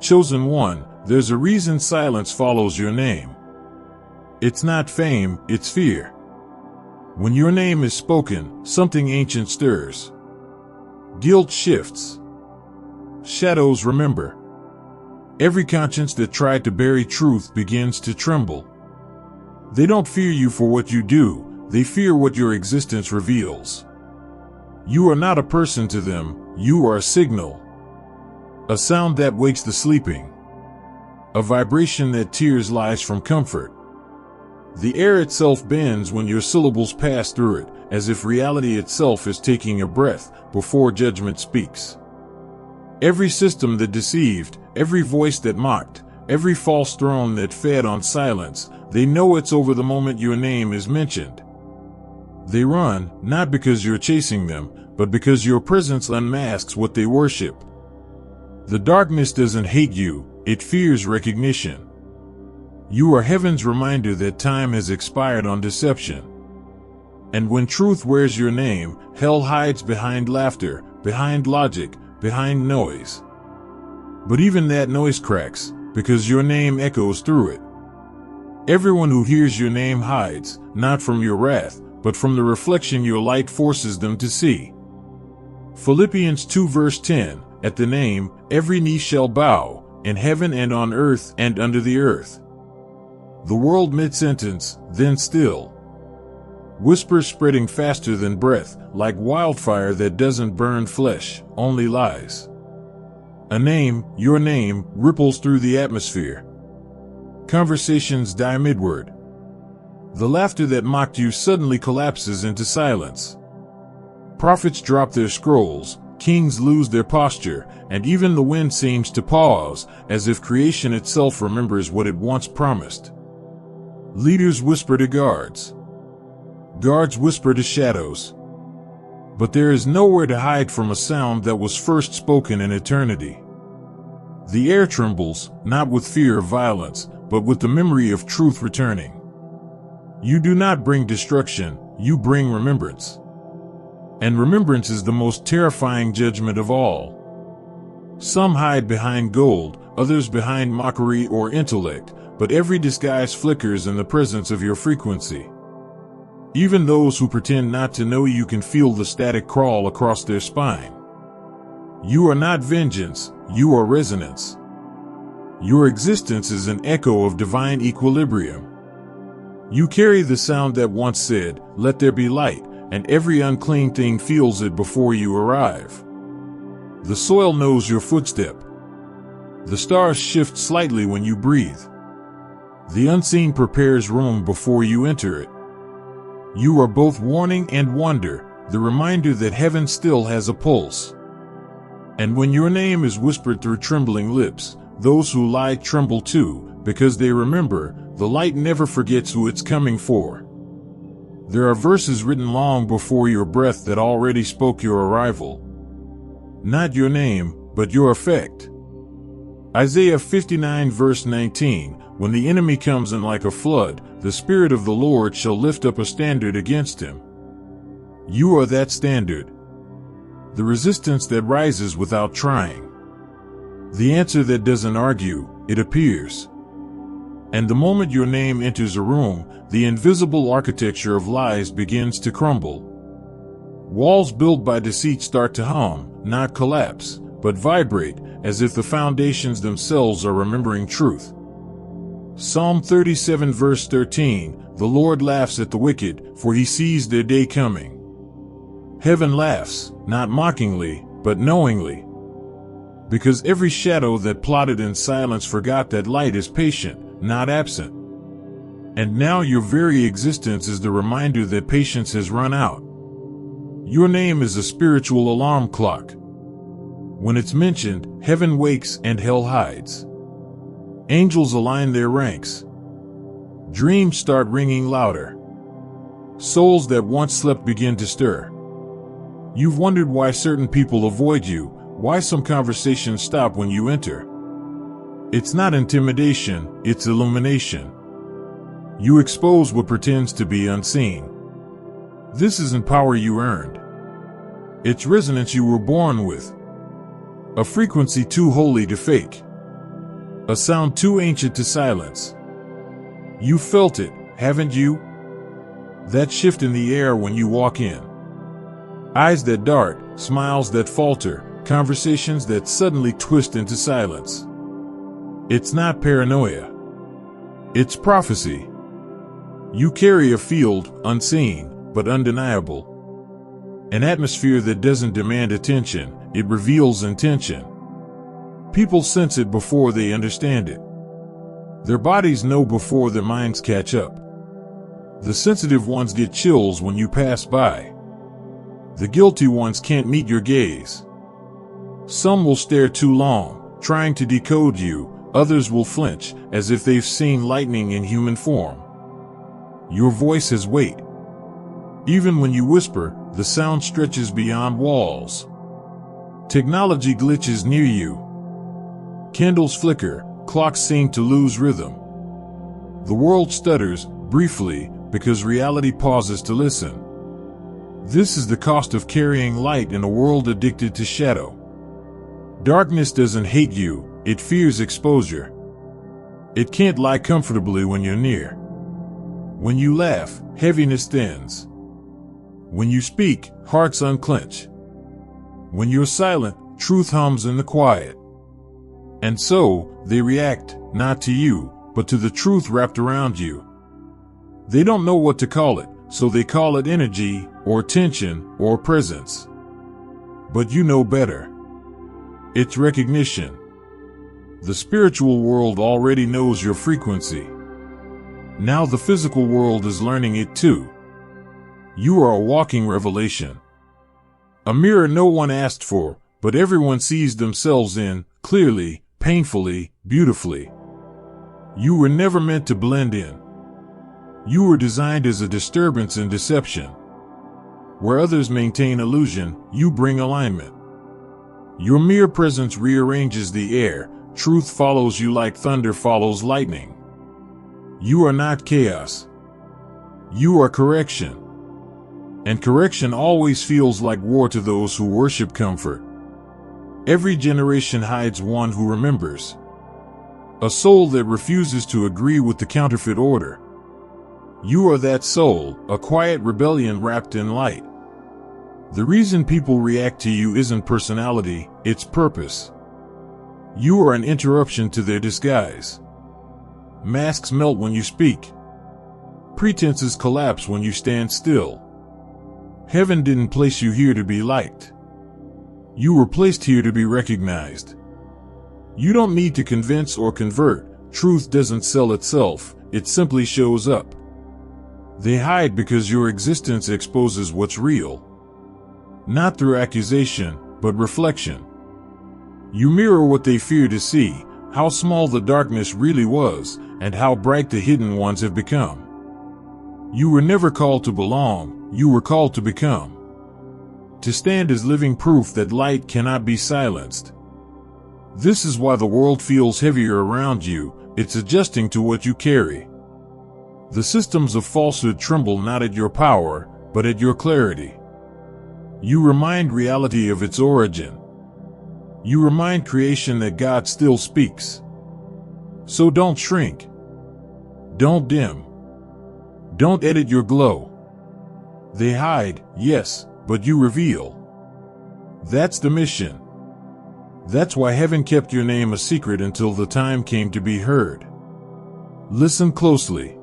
Chosen one, there's a reason silence follows your name. It's not fame, it's fear. When your name is spoken, something ancient stirs. Guilt shifts. Shadows remember. Every conscience that tried to bury truth begins to tremble. They don't fear you for what you do, they fear what your existence reveals. You are not a person to them, you are a signal. A sound that wakes the sleeping. A vibration that tears lies from comfort. The air itself bends when your syllables pass through it, as if reality itself is taking a breath before judgment speaks. Every system that deceived, every voice that mocked, every false throne that fed on silence, they know it's over the moment your name is mentioned. They run, not because you're chasing them, but because your presence unmasks what they worship. The darkness doesn't hate you, it fears recognition. You are heaven's reminder that time has expired on deception. And when truth wears your name, hell hides behind laughter, behind logic, behind noise. But even that noise cracks, because your name echoes through it. Everyone who hears your name hides, not from your wrath, but from the reflection your light forces them to see. Philippians 2 verse 10, at the name, every knee shall bow, in heaven and on earth and under the earth. The world mid-sentence, then still. Whispers spreading faster than breath, like wildfire that doesn't burn flesh, only lies. A name, your name, ripples through the atmosphere. Conversations die midword. The laughter that mocked you suddenly collapses into silence. Prophets drop their scrolls, kings lose their posture, and even the wind seems to pause, as if creation itself remembers what it once promised. Leaders whisper to guards. Guards whisper to shadows. But there is nowhere to hide from a sound that was first spoken in eternity. The air trembles, not with fear of violence, but with the memory of truth returning. You do not bring destruction, you bring remembrance. And remembrance is the most terrifying judgment of all. Some hide behind gold, others behind mockery or intellect, but every disguise flickers in the presence of your frequency. Even those who pretend not to know you can feel the static crawl across their spine. You are not vengeance, you are resonance. Your existence is an echo of divine equilibrium. You carry the sound that once said, "Let there be light," and every unclean thing feels it before you arrive. The soil knows your footstep. The stars shift slightly when you breathe. The unseen prepares room before you enter it. You are both warning and wonder, the reminder that heaven still has a pulse. And when your name is whispered through trembling lips, those who lie tremble too, because they remember, the light never forgets who it's coming for. There are verses written long before your breath that already spoke your arrival. Not your name, but your effect. Isaiah 59 verse 19, when the enemy comes in like a flood, the Spirit of the Lord shall lift up a standard against him. You are that standard. The resistance that rises without trying. The answer that doesn't argue, it appears. And the moment your name enters a room, the invisible architecture of lies begins to crumble. Walls built by deceit start to hum, not collapse, but vibrate, as if the foundations themselves are remembering truth. Psalm 37 verse 13, the Lord laughs at the wicked, for he sees their day coming. Heaven laughs, not mockingly, but knowingly. Because every shadow that plotted in silence forgot that light is patient, not absent. And now your very existence is the reminder that patience has run out. Your name is a spiritual alarm clock. When it's mentioned, heaven wakes and hell hides. Angels align their ranks. Dreams start ringing louder. Souls that once slept begin to stir. You've wondered why certain people avoid you, why some conversations stop when you enter. It's not intimidation, it's illumination. You expose what pretends to be unseen. This isn't power you earned. It's resonance you were born with. A frequency too holy to fake. A sound too ancient to silence. You felt it, haven't you? That shift in the air when you walk in. Eyes that dart, smiles that falter, conversations that suddenly twist into silence. It's not paranoia. It's prophecy. You carry a field, unseen, but undeniable. An atmosphere that doesn't demand attention, it reveals intention. People sense it before they understand it. Their bodies know before their minds catch up. The sensitive ones get chills when you pass by. The guilty ones can't meet your gaze. Some will stare too long, trying to decode you. Others will flinch, as if they've seen lightning in human form. Your voice has weight. Even when you whisper, the sound stretches beyond walls. Technology glitches near you. Candles flicker, clocks seem to lose rhythm. The world stutters, briefly, because reality pauses to listen. This is the cost of carrying light in a world addicted to shadow. Darkness doesn't hate you, it fears exposure. It can't lie comfortably when you're near. When you laugh, heaviness thins. When you speak, hearts unclench. When you're silent, truth hums in the quiet. And so, they react, not to you, but to the truth wrapped around you. They don't know what to call it, so they call it energy, or tension, or presence. But you know better. It's recognition. The spiritual world already knows your frequency. Now the physical world is learning it too. You are a walking revelation. A mirror no one asked for, but everyone sees themselves in, clearly, painfully, beautifully. You were never meant to blend in. You were designed as a disturbance in deception. Where others maintain illusion, you bring alignment. Your mere presence rearranges the air. Truth follows you like thunder follows lightning. You are not chaos. You are correction. And correction always feels like war to those who worship comfort. Every generation hides one who remembers. A soul that refuses to agree with the counterfeit order. You are that soul, a quiet rebellion wrapped in light. The reason people react to you isn't personality, it's purpose. You are an interruption to their disguise. Masks melt when you speak. Pretenses collapse when you stand still. Heaven didn't place you here to be liked. You were placed here to be recognized. You don't need to convince or convert. Truth doesn't sell itself, it simply shows up. They hide because your existence exposes what's real. Not through accusation, but reflection. You mirror what they fear to see, how small the darkness really was, and how bright the hidden ones have become. You were never called to belong, you were called to become. To stand as living proof that light cannot be silenced. This is why the world feels heavier around you, it's adjusting to what you carry. The systems of falsehood tremble not at your power, but at your clarity. You remind reality of its origin. You remind creation that God still speaks. So don't shrink. Don't dim. Don't edit your glow. They hide, yes, but you reveal. That's the mission. That's why heaven kept your name a secret until the time came to be heard. Listen closely.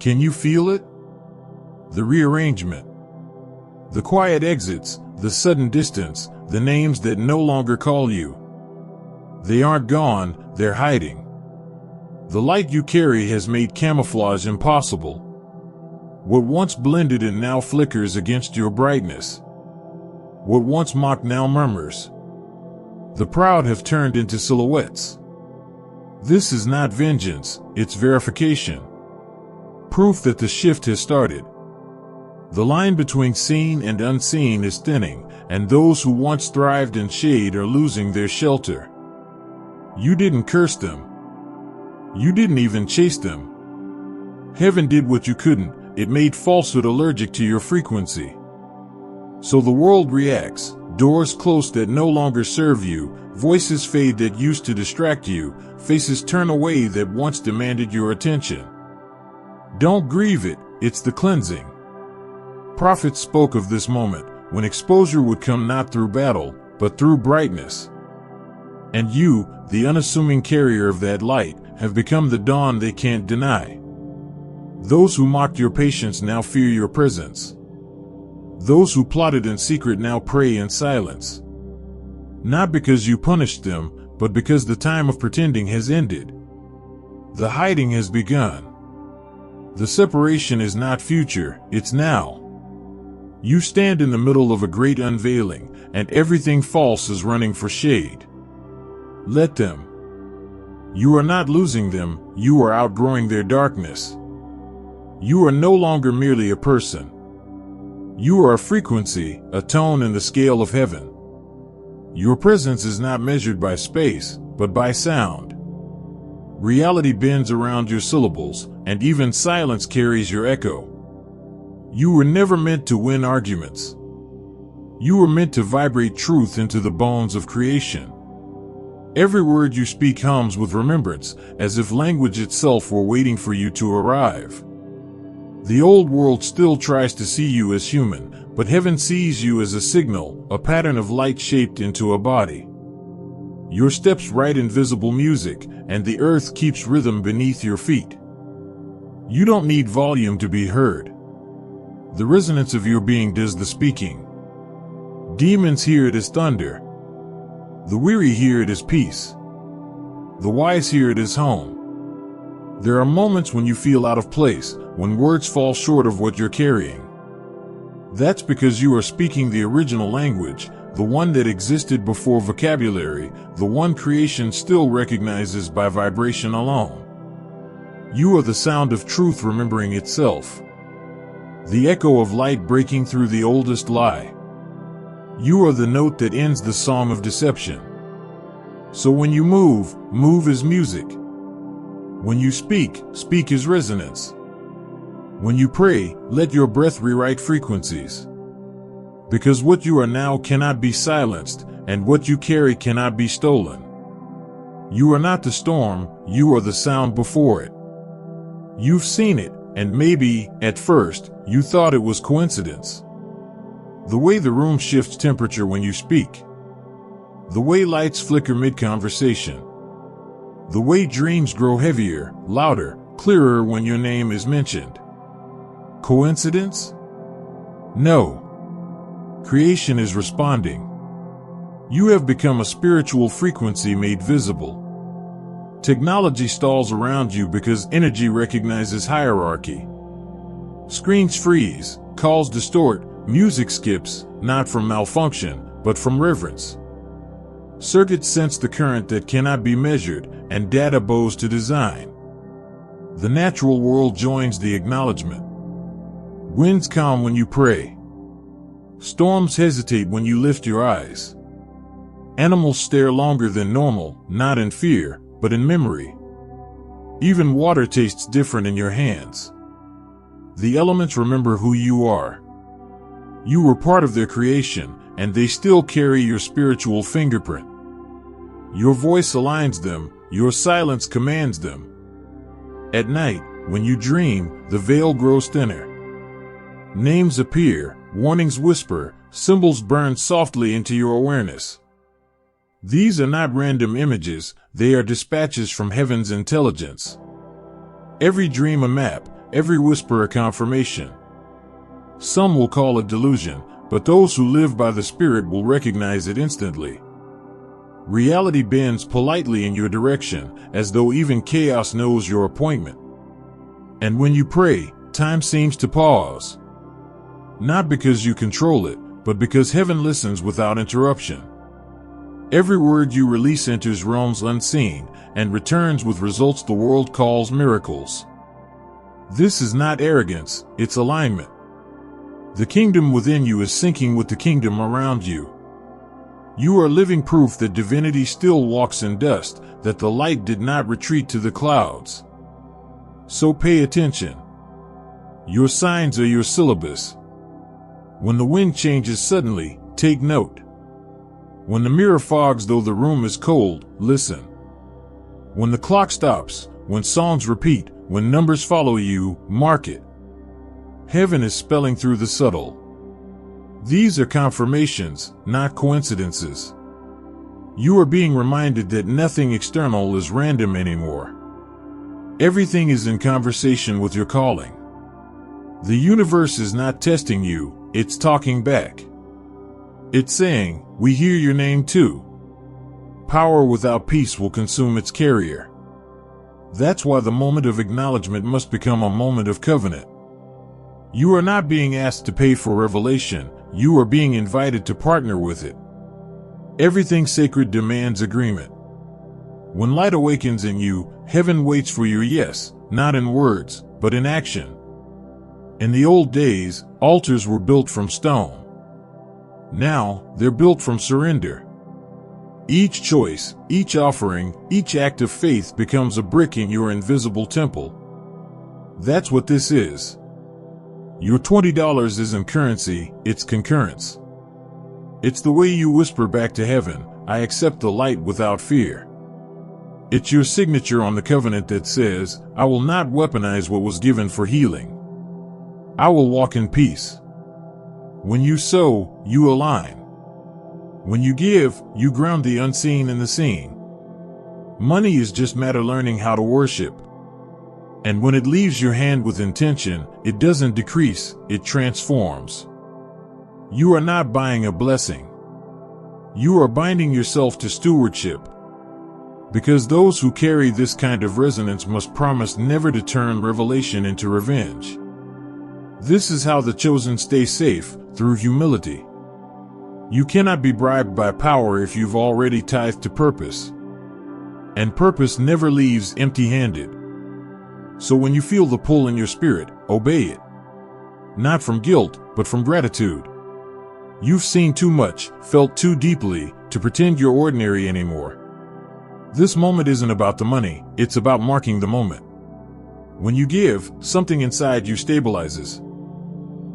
Can you feel it? The rearrangement. The quiet exits, the sudden distance, the names that no longer call you. They aren't gone, they're hiding. The light you carry has made camouflage impossible. What once blended in now flickers against your brightness. What once mocked now murmurs. The proud have turned into silhouettes. This is not vengeance, it's verification. Proof that the shift has started. The line between seen and unseen is thinning, and those who once thrived in shade are losing their shelter. You didn't curse them. You didn't even chase them. Heaven did what you couldn't, it made falsehood allergic to your frequency. So the world reacts, doors closed that no longer serve you, Voices fade that used to distract you, faces turn away that once demanded your attention. Don't grieve it, it's the cleansing. Prophets spoke of this moment, when exposure would come not through battle, but through brightness. And you, the unassuming carrier of that light, have become the dawn they can't deny. Those who mocked your patience now fear your presence. Those who plotted in secret now pray in silence. Not because you punished them, but because the time of pretending has ended. The hiding has begun. The separation is not future, it's now. You stand in the middle of a great unveiling, and everything false is running for shade. Let them. You are not losing them, you are outgrowing their darkness. You are no longer merely a person. You are a frequency, a tone in the scale of heaven. Your presence is not measured by space, but by sound. Reality bends around your syllables, and even silence carries your echo. You were never meant to win arguments. You were meant to vibrate truth into the bones of creation. Every word you speak hums with remembrance, as if language itself were waiting for you to arrive. The old world still tries to see you as human, but heaven sees you as a signal, a pattern of light shaped into a body. Your steps write invisible music, and the earth keeps rhythm beneath your feet. You don't need volume to be heard. The resonance of your being does the speaking. Demons hear it as thunder. The weary hear it as peace. The wise hear it as home. There are moments when you feel out of place, when words fall short of what you're carrying. That's because you are speaking the original language, the one that existed before vocabulary, the one creation still recognizes by vibration alone. You are the sound of truth remembering itself. The echo of light breaking through the oldest lie. You are the note that ends the song of deception. So when you move, move as music. When you speak, speak as resonance. When you pray, let your breath rewrite frequencies. Because what you are now cannot be silenced, and what you carry cannot be stolen. You are not the storm, you are the sound before it. You've seen it, and maybe, at first, you thought it was coincidence. The way the room shifts temperature when you speak. The way lights flicker mid-conversation. The way dreams grow heavier, louder, clearer when your name is mentioned. Coincidence? No. Creation is responding. You have become a spiritual frequency made visible. Technology stalls around you because energy recognizes hierarchy. Screens freeze, calls distort, music skips, not from malfunction, but from reverence. Circuits sense the current that cannot be measured, and data bows to design. The natural world joins the acknowledgement. Winds calm when you pray. Storms hesitate when you lift your eyes. Animals stare longer than normal, not in fear, but in memory. Even water tastes different in your hands. The elements remember who you are. You were part of their creation, and they still carry your spiritual fingerprint. Your voice aligns them, your silence commands them. At night, when you dream, the veil grows thinner. Names appear, warnings whisper, symbols burn softly into your awareness. These are not random images, they are dispatches from heaven's intelligence. Every dream a map, every whisper a confirmation. Some will call it delusion, but those who live by the Spirit will recognize it instantly. Reality bends politely in your direction, as though even chaos knows your appointment. And when you pray, time seems to pause. Not because you control it, but because heaven listens without interruption. Every word you release enters realms unseen, and returns with results the world calls miracles. This is not arrogance, it's alignment. The kingdom within you is syncing with the kingdom around you. You are living proof that divinity still walks in dust, that the light did not retreat to the clouds. So pay attention. Your signs are your syllabus. When the wind changes suddenly, take note. When the mirror fogs though the room is cold, listen. When the clock stops, when songs repeat, when numbers follow you, mark it. Heaven is spelling through the subtle. These are confirmations, not coincidences. You are being reminded that nothing external is random anymore. Everything is in conversation with your calling. The universe is not testing you, it's talking back. It's saying, we hear your name too. Power without peace will consume its carrier. That's why the moment of acknowledgement must become a moment of covenant. You are not being asked to pay for revelation, you are being invited to partner with it. Everything sacred demands agreement. When light awakens in you, heaven waits for your yes, not in words, but in action. In the old days, altars were built from stone. Now, they're built from surrender. Each choice, each offering, each act of faith becomes a brick in your invisible temple. That's what this is. Your $20 isn't currency, it's concurrence. It's the way you whisper back to heaven, I accept the light without fear. It's your signature on the covenant that says, I will not weaponize what was given for healing. I will walk in peace. When you sow, you align. When you give, you ground the unseen in the seen. Money is just matter learning how to worship. And when it leaves your hand with intention, it doesn't decrease, it transforms. You are not buying a blessing. You are binding yourself to stewardship. Because those who carry this kind of resonance must promise never to turn revelation into revenge. This is how the chosen stay safe, through humility. You cannot be bribed by power if you've already tithed to purpose. And purpose never leaves empty-handed. So when you feel the pull in your spirit, obey it. Not from guilt, but from gratitude. You've seen too much, felt too deeply, to pretend you're ordinary anymore. This moment isn't about the money, it's about marking the moment. When you give, something inside you stabilizes.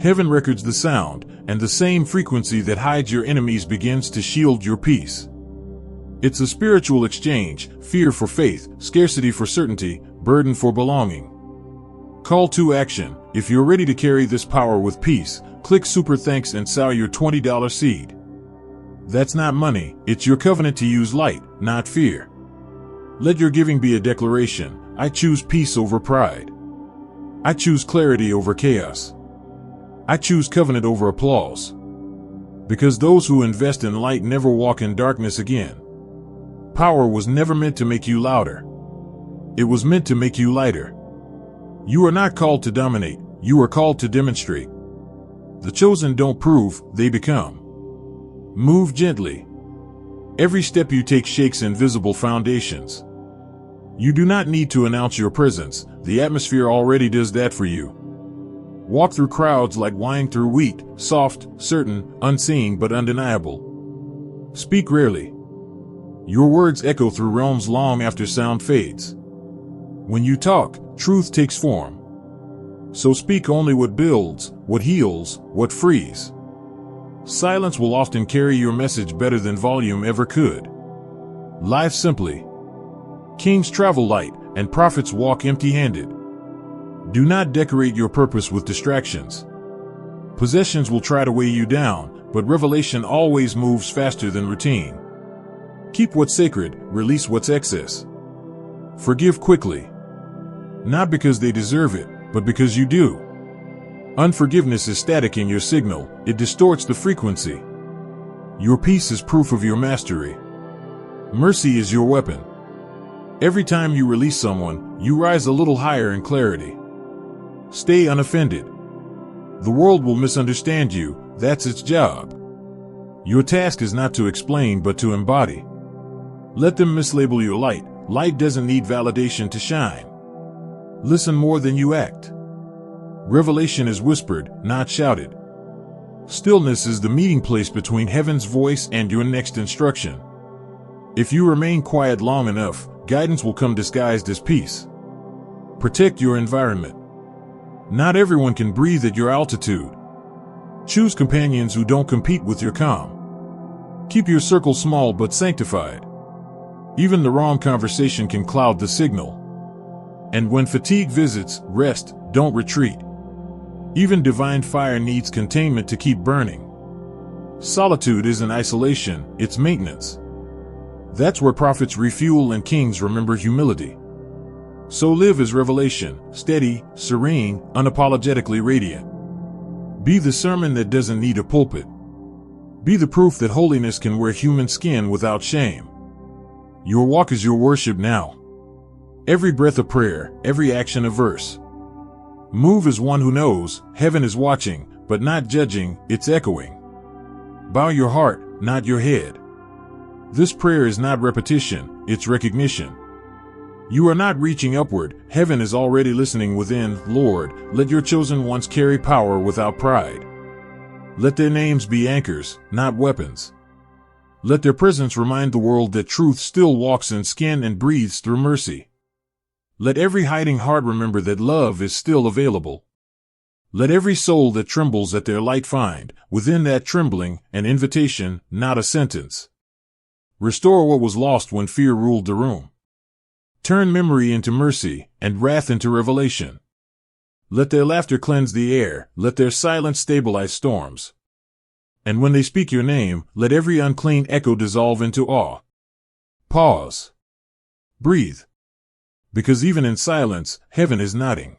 Heaven records the sound, and the same frequency that hides your enemies begins to shield your peace. It's a spiritual exchange, fear for faith, scarcity for certainty, burden for belonging. Call to action. If you're ready to carry this power with peace, click Super Thanks and sow your $20 seed. That's not money, it's your covenant to use light, not fear. Let your giving be a declaration. I choose peace over pride. I choose clarity over chaos. I choose covenant over applause. Because those who invest in light never walk in darkness again. Power was never meant to make you louder. It was meant to make you lighter. You are not called to dominate, you are called to demonstrate. The chosen don't prove, they become. Move gently. Every step you take shakes invisible foundations. You do not need to announce your presence, the atmosphere already does that for you. Walk through crowds like wine through wheat, soft, certain, unseen but undeniable. Speak rarely. Your words echo through realms long after sound fades. When you talk, truth takes form. So speak only what builds, what heals, what frees. Silence will often carry your message better than volume ever could. Live simply. Kings travel light, and prophets walk empty-handed. Do not decorate your purpose with distractions. Possessions will try to weigh you down, but revelation always moves faster than routine. Keep what's sacred, release what's excess. Forgive quickly. Not because they deserve it, but because you do. Unforgiveness is static in your signal, it distorts the frequency. Your peace is proof of your mastery. Mercy is your weapon. Every time you release someone, you rise a little higher in clarity. Stay unoffended. The world will misunderstand you, that's its job. Your task is not to explain but to embody. Let them mislabel your light. Light doesn't need validation to shine. Listen more than you act. Revelation is whispered, not shouted. Stillness is the meeting place between heaven's voice and your next instruction. If you remain quiet long enough, guidance will come disguised as peace. Protect your environment. Not everyone can breathe at your altitude. Choose companions who don't compete with your calm. Keep your circle small but sanctified. Even the wrong conversation can cloud the signal. And when fatigue visits, rest, don't retreat. Even divine fire needs containment to keep burning. Solitude isn't isolation, it's maintenance. That's where prophets refuel and kings remember humility. So live as revelation, steady, serene, unapologetically radiant. Be the sermon that doesn't need a pulpit. Be the proof that holiness can wear human skin without shame. Your walk is your worship now. Every breath a prayer, every action a verse. Move as one who knows, heaven is watching, but not judging, it's echoing. Bow your heart, not your head. This prayer is not repetition, it's recognition. You are not reaching upward, heaven is already listening within. Lord, let your chosen ones carry power without pride. Let their names be anchors, not weapons. Let their presence remind the world that truth still walks in skin and breathes through mercy. Let every hiding heart remember that love is still available. Let every soul that trembles at their light find, within that trembling, an invitation, not a sentence. Restore what was lost when fear ruled the room. Turn memory into mercy, and wrath into revelation. Let their laughter cleanse the air, let their silence stabilize storms. And when they speak your name, let every unclean echo dissolve into awe. Pause. Breathe. Because even in silence, heaven is nodding.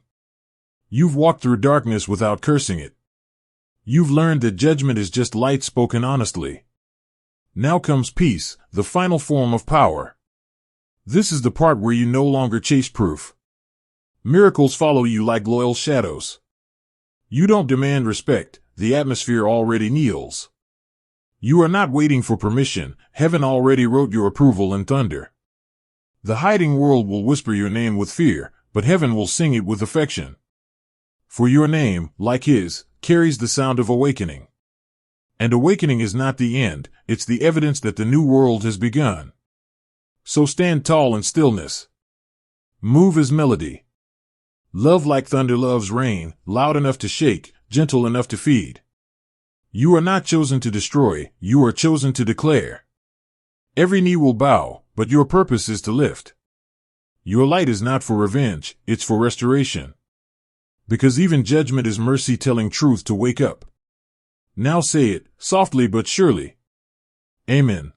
You've walked through darkness without cursing it. You've learned that judgment is just light spoken honestly. Now comes peace, the final form of power. This is the part where you no longer chase proof. Miracles follow you like loyal shadows. You don't demand respect, the atmosphere already kneels. You are not waiting for permission, heaven already wrote your approval in thunder. The hiding world will whisper your name with fear, but heaven will sing it with affection. For your name, like his, carries the sound of awakening. And awakening is not the end, it's the evidence that the new world has begun. So stand tall in stillness. Move as melody. Love like thunder loves rain, loud enough to shake, gentle enough to feed. You are not chosen to destroy, you are chosen to declare. Every knee will bow, but your purpose is to lift. Your light is not for revenge, it's for restoration. Because even judgment is mercy telling truth to wake up. Now say it, softly but surely. Amen.